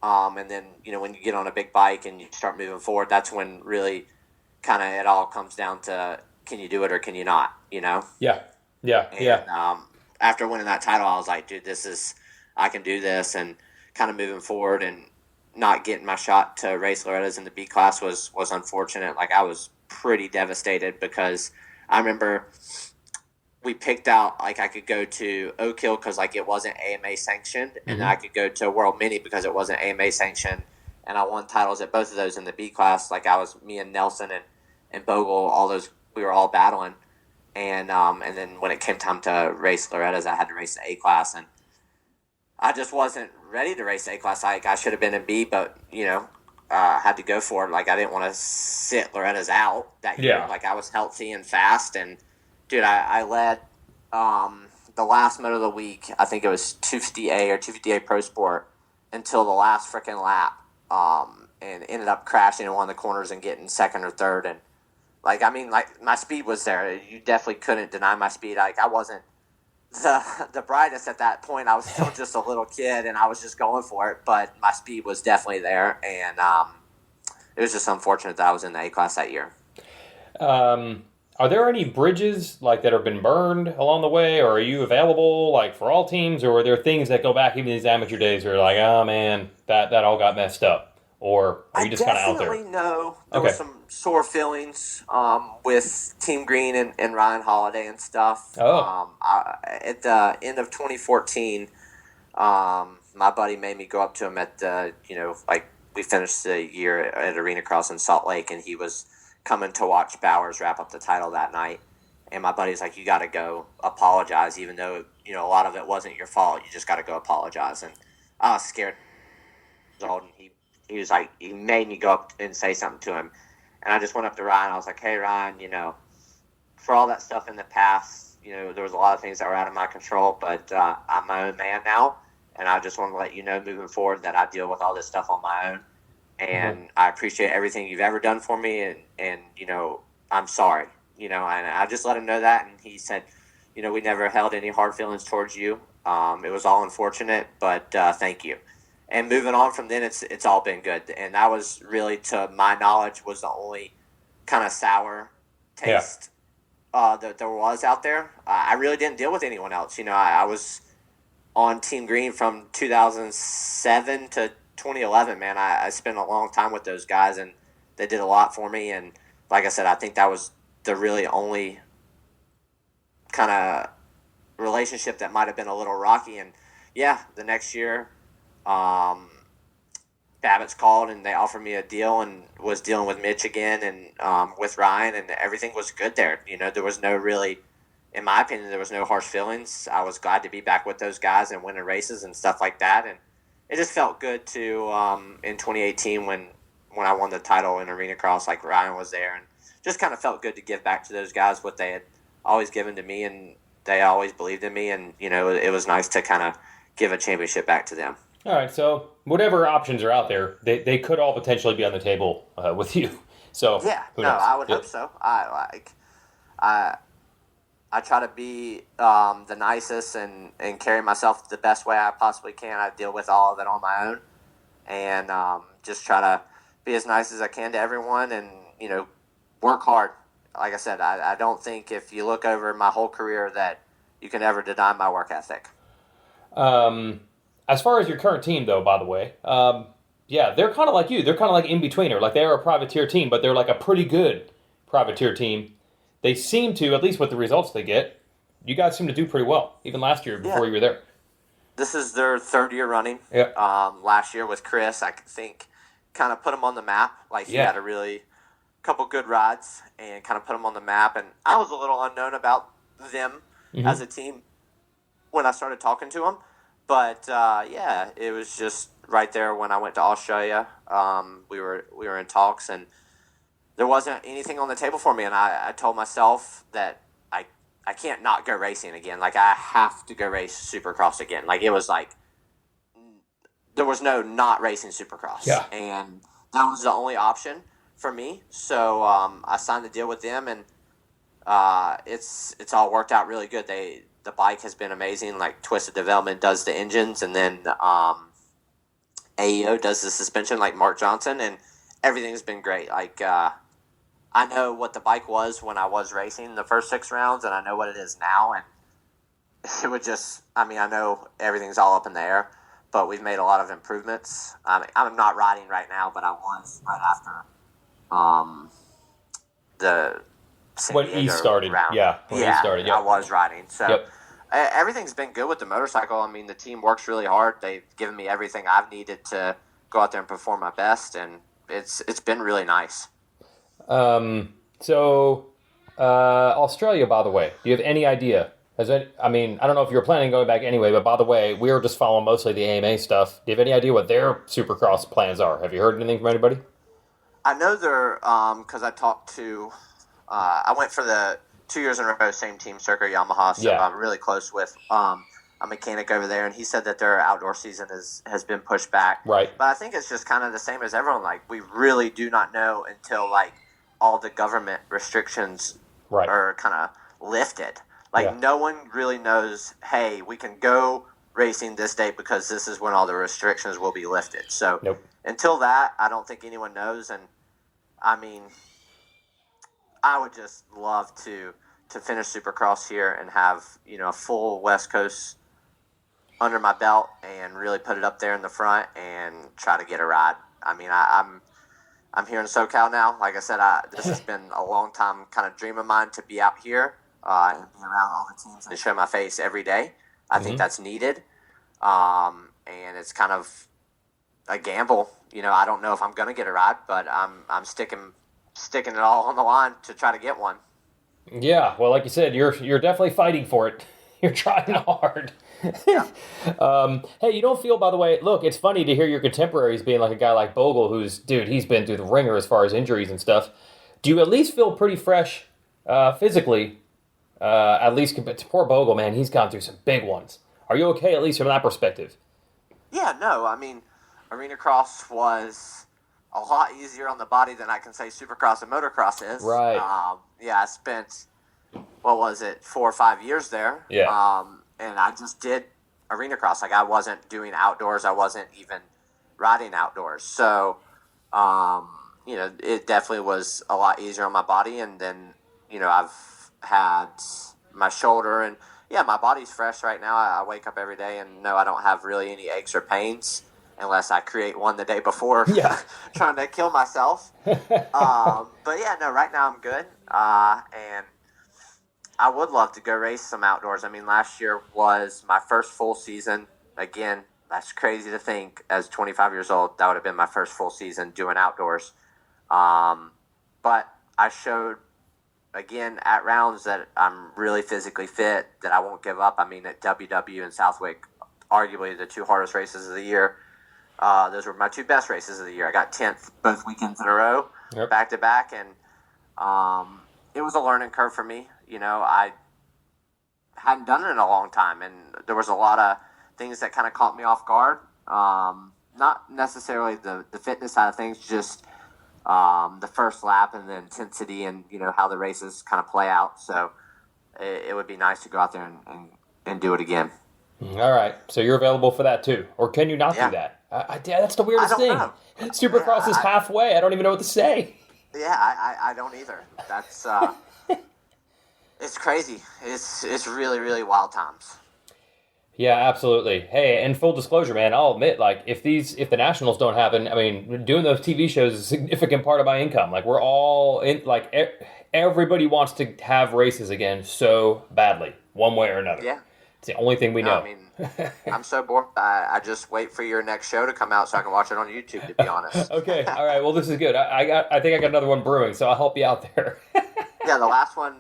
And then when you get on a big bike and you start moving forward, that's when really kind of it all comes down to, can you do it or can you not? Yeah. And after winning that title, I was like, dude, I can do this, and kind of moving forward and not getting my shot to race Loretta's in the B class was unfortunate. Like I was pretty devastated because I remember we picked out, like I could go to Oak Hill because like it wasn't AMA sanctioned, and then I could go to World Mini because it wasn't AMA sanctioned, and I won titles at both of those in the B class. Like me and Nelson and Bogle, all those, we were all battling. And then when it came time to race Loretta's, I had to race the A class, and I just wasn't ready to race A class. Like I should have been in B, but had to go for it. Like I didn't want to sit Loretta's out that year. Yeah. Like I was healthy and fast, and dude, I led the last moto of the week. I think it was 250A or 250A Pro Sport until the last freaking lap, and ended up crashing in one of the corners and getting second or third. And like my speed was there. You definitely couldn't deny my speed. Like I wasn't the brightest at that point. I was still just a little kid, and I was just going for it. But my speed was definitely there, and it was just unfortunate that I was in the A class that year. Are there any bridges like that have been burned along the way, or are you available like for all teams, or are there things that go back even these amateur days where you're like, oh man, that all got messed up? Or are you just kind of out there? I definitely know there were some sore feelings with Team Green and Ryan Holiday and stuff. Oh. At the end of 2014, my buddy made me go up to him at the, like we finished the year at Arenacross in Salt Lake, and he was coming to watch Bowers wrap up the title that night. And my buddy's like, you got to go apologize, even though, a lot of it wasn't your fault. You just got to go apologize. And I was scared. And he was like, he made me go up and say something to him. And I just went up to Ryan. I was like, hey, Ryan, for all that stuff in the past, there was a lot of things that were out of my control, but I'm my own man now. And I just want to let you know moving forward that I deal with all this stuff on my own. And I appreciate everything you've ever done for me. And I'm sorry, and I just let him know that. And he said, we never held any hard feelings towards you. It was all unfortunate, but thank you. And moving on from then, it's all been good. And that was really, to my knowledge, was the only kind of sour taste that there was out there. I really didn't deal with anyone else. I was on Team Green from 2007 to 2011, man. I spent a long time with those guys, and they did a lot for me. And like I said, I think that was the really only kind of relationship that might have been a little rocky. And yeah, the next year, Babbitt's called and they offered me a deal, and was dealing with Mitch again and with Ryan, and everything was good there. There was no really, in my opinion, there was no harsh feelings. I was glad to be back with those guys and winning races and stuff like that. And it just felt good to, in 2018 when I won the title in Arenacross, like Ryan was there, and just kind of felt good to give back to those guys what they had always given to me, and they always believed in me. And, it was nice to kind of give a championship back to them. All right, so whatever options are out there, they could all potentially be on the table with you. So yeah, who knows? I would hope so. I try to be the nicest and carry myself the best way I possibly can. I deal with all of it on my own, and just try to be as nice as I can to everyone, and work hard. Like I said, I don't think if you look over my whole career that you can ever deny my work ethic. As far as your current team, though, by the way, they're kind of like you. They're kind of like in-betweener. Like, they are a privateer team, but they're like a pretty good privateer team. They seem to, at least with the results they get, you guys seem to do pretty well, even last year before you were there. This is their third year running. Yeah. Last year with Chris, I think, kind of put them on the map. Like, he had a really couple good rides and kind of put them on the map. And I was a little unknown about them as a team when I started talking to them. But it was just right there when I went to Australia. We were in talks, and there wasn't anything on the table for me, and I told myself that I can't not go racing again. Like, I have to go race Supercross again. Like, it was like there was no not racing Supercross. Yeah. And that was the only option for me. So I signed the deal with them, and it's all worked out really good. The bike has been amazing. Like, Twisted Development does the engines, and then AEO does the suspension, like Mark Johnson, and everything's been great. Like, I know what the bike was when I was racing the first 6 rounds, and I know what it is now, and it would just, I mean, I know everything's all up in the air, but we've made a lot of improvements. I'm not riding right now, but I was right after the San When Diego E started, round. yeah. When E started, yeah. I was riding. So Yep. everything's been good with the motorcycle. I mean, the team works really hard. They've given me everything I've needed to go out there and perform my best, and it's been really nice. Australia, by the way, do you have any idea? I don't know if you were planning on going back anyway, but by the way, we were just following mostly the AMA stuff. Do you have any idea what their Supercross plans are? Have you heard anything from anybody? I know they're, because I talked to, I went for the 2 years in a row, same team, Circuit Yamaha, so Yeah. I'm really close with a mechanic over there, and he said that their outdoor season has been pushed back. Right. But I think it's just kind of the same as everyone. Like, we really do not know until, like, all the government restrictions Right. are kind of lifted. Like, Yeah. no one really knows, hey, we can go racing this date because this is when all the restrictions will be lifted. So Nope. until that, I don't think anyone knows. And, I mean, I would just love to finish Supercross here and have, a full West Coast under my belt and really put it up there in the front and try to get a ride. I mean, I'm here in SoCal now. Like I said, this has been a long time kind of dream of mine to be out here and be around all the teams and show my face every day. I think that's needed. And it's kind of a gamble. I don't know if I'm going to get a ride, but I'm sticking it all on the line to try to get one. Yeah, well, like you said, you're definitely fighting for it. You're trying hard. Hey, you don't feel, by the way, look, it's funny to hear your contemporaries being like a guy like Bogle, he's been through the ringer as far as injuries and stuff. Do you at least feel pretty fresh physically? At least compared to poor Bogle, man, he's gone through some big ones. Are you okay, at least from that perspective? Yeah, no, I mean, Arenacross was a lot easier on the body than I can say Supercross and Motocross is. Right. I spent, 4 or 5 years there. Yeah. And I just did Arenacross. Like, I wasn't doing outdoors. I wasn't even riding outdoors. So, it definitely was a lot easier on my body. And then, I've had my shoulder and, my body's fresh right now. I wake up every day and no, I don't have really any aches or pains unless I create one the day before trying to kill myself. But yeah, no, right now I'm good. And I would love to go race some outdoors. I mean, last year was my first full season. Again, that's crazy to think as 25 years old, that would have been my first full season doing outdoors. But I showed, again, at rounds that I'm really physically fit, that I won't give up. I mean, at WW and Southwick, arguably the 2 hardest races of the year, those were my 2 best races of the year. I got 10th both weekends in a row, back to back, and it was a learning curve for me. I hadn't done it in a long time, and there was a lot of things that kind of caught me off guard. Not necessarily the fitness side of things, just the first lap and the intensity and, how the races kind of play out. So it would be nice to go out there and do it again. All right, so you're available for that too, or can you not do that? That's the weirdest thing. Know. Supercross is halfway. I don't even know what to say. Yeah, I don't either. That's it's crazy. It's really, really wild times. Yeah, absolutely. Hey, and full disclosure, man, I'll admit, like, if the nationals don't happen, I mean, doing those TV shows is a significant part of my income. Like, we're all in, like, everybody wants to have races again so badly, one way or another. Yeah. It's the only thing we know. I mean, I'm so bored. I just wait for your next show to come out so I can watch it on YouTube, to be honest. Okay, all right. Well, this is good. I think I got another one brewing, so I'll help you out there. Yeah, the last one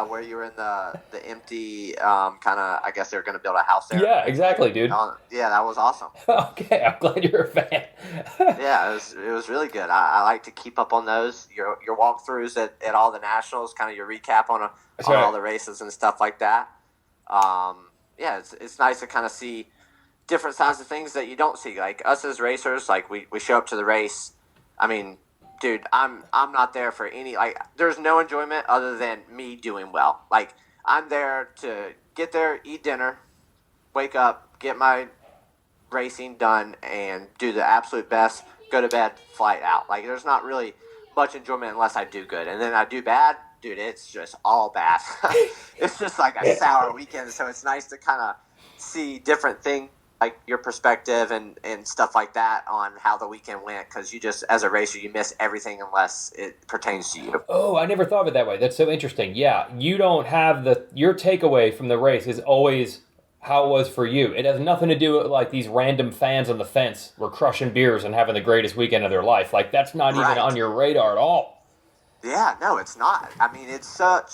where you were in the empty kind of, I guess they were going to build a house there. Yeah, exactly, dude. Yeah, that was awesome. Okay, I'm glad you're a fan. Yeah, it was really good. I like to keep up on those. Your walkthroughs at all the nationals, kind of your recap on all the races and stuff like that. Yeah, it's nice to kind of see different sides of things that you don't see. Like us as racers, like we show up to the race. I mean, dude, I'm not there for any, like, there's no enjoyment other than me doing well. Like, I'm there to get there, eat dinner, wake up, get my racing done, and do the absolute best, go to bed, flight out. Like, there's not really much enjoyment unless I do good. And then I do bad, dude, it's just all bad. It's just like a sour weekend. So it's nice to kind of see different things, like your perspective and stuff like that on how the weekend went, because you just, as a racer, you miss everything unless it pertains to you. Oh, I never thought of it that way. That's so interesting. Yeah, you don't have your takeaway from the race is always how it was for you. It has nothing to do with like these random fans on the fence were crushing beers and having the greatest weekend of their life. Like, that's not even on your radar at all. Yeah, no, it's not. I mean, it's such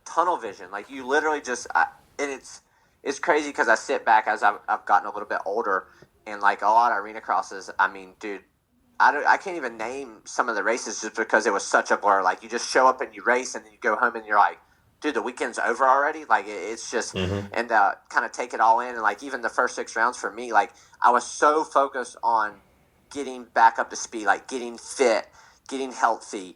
tunnel vision. Like, you literally just, and it's crazy because I sit back as I've gotten a little bit older, and like a lot of Arenacrosses, I mean, dude, I can't even name some of the races just because it was such a blur. Like, you just show up and you race, and then you go home and you're like, dude, the weekend's over already. Like, it's just, and kind of take it all in. And like, even the first 6 rounds for me, like, I was so focused on getting back up to speed, like getting fit, getting healthy,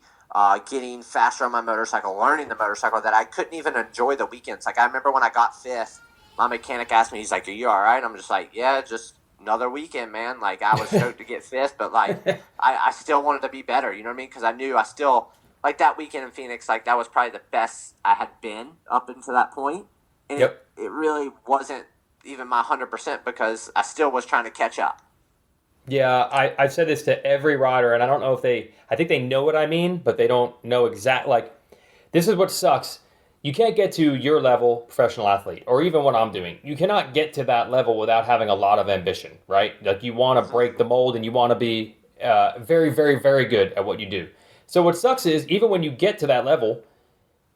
getting faster on my motorcycle, learning the motorcycle, that I couldn't even enjoy the weekends. Like, I remember when I got fifth, my mechanic asked me, he's like, "Are you all right?" I'm just like, "Yeah, just another weekend, man." Like, I was stoked to get fifth, but like, I still wanted to be better. You know what I mean? Because I knew I still, like, that weekend in Phoenix, like, that was probably the best I had been up until that point. And it really wasn't even my 100% because I still was trying to catch up. Yeah, I've said this to every rider, and I don't know if I think they know what I mean, but they don't know exactly. Like, this is what sucks. You can't get to your level professional athlete, or even what I'm doing. You cannot get to that level without having a lot of ambition, right? Like, you want to break the mold, and you want to be very, very, very good at what you do. So what sucks is, even when you get to that level,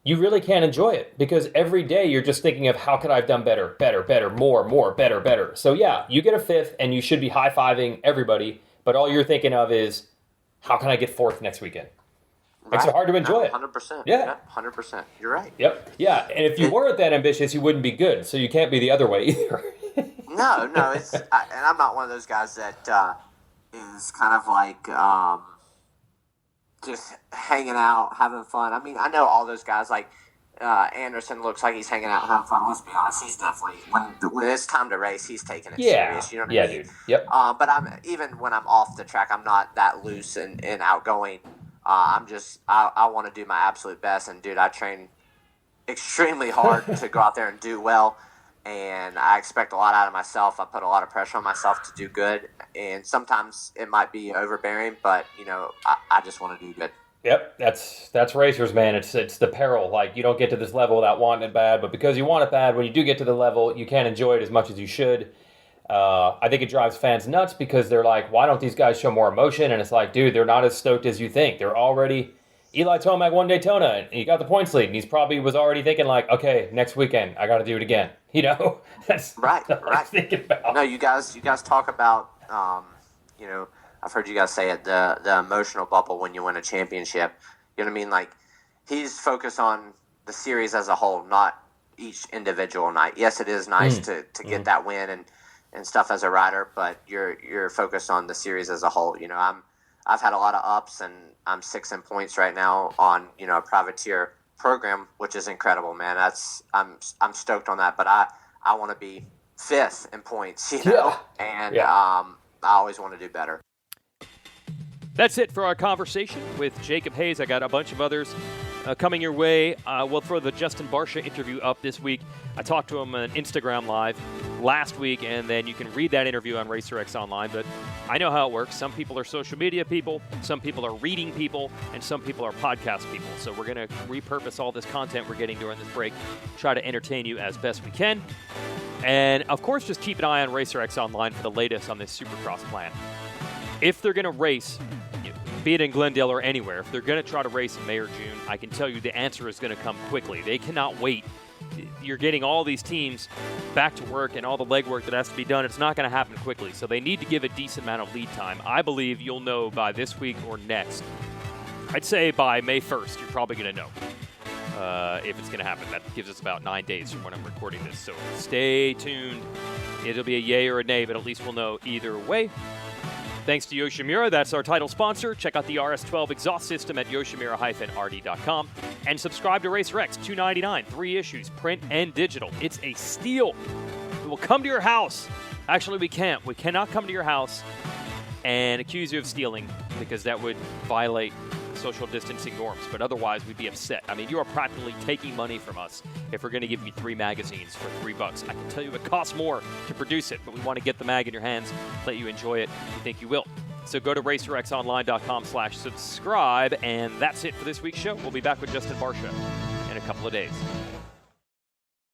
you really can't enjoy it, because every day you're just thinking of how could I have done better, more, better. So yeah, you get a fifth, and you should be high-fiving everybody, but all you're thinking of is, how can I get fourth next weekend? Makes it hard to enjoy it. 100%. Yeah. 100%. You're right. Yep. Yeah, and if you weren't that ambitious, you wouldn't be good. So you can't be the other way either. No. And I'm not one of those guys that is kind of like just hanging out, having fun. I mean, I know all those guys. Like Anderson looks like he's hanging out, having fun. Let's be honest, he's definitely when it's time to race, he's taking it serious. You know what I mean? Dude. Yep. But even when I'm off the track, I'm not that loose and outgoing. I want to do my absolute best, and dude, I train extremely hard to go out there and do well, and I expect a lot out of myself. I put a lot of pressure on myself to do good, and sometimes it might be overbearing, but you know, I just want to do good. Yep, that's racers, man. It's the peril. Like, you don't get to this level without wanting it bad, but because you want it bad, when you do get to the level, you can't enjoy it as much as you should. I think it drives fans nuts because they're like, why don't these guys show more emotion? And it's like, dude, they're not as stoked as you think. They're already, Eli Tomac won Daytona, and he got the points lead, and he's probably was already thinking like, okay, next weekend, I got to do it again. You know? That's right. I'm thinking about. No, you guys talk about, you know, I've heard you guys say it, the emotional bubble when you win a championship. You know what I mean? Like, he's focused on the series as a whole, not each individual night. Yes, it is nice to get that win and stuff as a rider, but you're focused on the series as a whole. You know, I've had a lot of ups, and I'm 6th in points right now on, you know, a privateer program, which is incredible, man. I'm stoked on that, but I want to be 5th in points, you know, and I always want to do better. That's it for our conversation with Jacob Hayes. I got a bunch of others coming your way. We'll throw the Justin Barcia interview up this week. I talked to him on Instagram Live last week, and then you can read that interview on RacerX Online. But I know how it works. Some people are social media people, some people are reading people, and some people are podcast people. So we're going to repurpose all this content we're getting during this break, try to entertain you as best we can. And, of course, just keep an eye on RacerX Online for the latest on this Supercross plan. If they're going to race be it in Glendale or anywhere, if they're going to try to race in May or June, I can tell you the answer is going to come quickly. They cannot wait. You're getting all these teams back to work and all the legwork that has to be done. It's not going to happen quickly, so they need to give a decent amount of lead time. I believe you'll know by this week or next. I'd say by May 1st, you're probably going to know if it's going to happen. That gives us about 9 days from when I'm recording this, so stay tuned. It'll be a yay or a nay, but at least we'll know either way. Thanks to Yoshimura, that's our title sponsor. Check out the RS12 exhaust system at yoshimura-rd.com. And subscribe to RacerX, $2.99, 3 issues, print and digital. It's a steal. We will come to your house. Actually, we can't. We cannot come to your house and accuse you of stealing because that would violate social distancing norms. But otherwise, we'd be upset. I mean, you are practically taking money from us if we're going to give you 3 magazines for $3. I can tell you it costs more to produce it, but we want to get the mag in your hands, let you enjoy it. We think you will. So go to racerxonline.com/subscribe, and that's it for this week's show. We'll be back with Justin Barsha in a couple of days.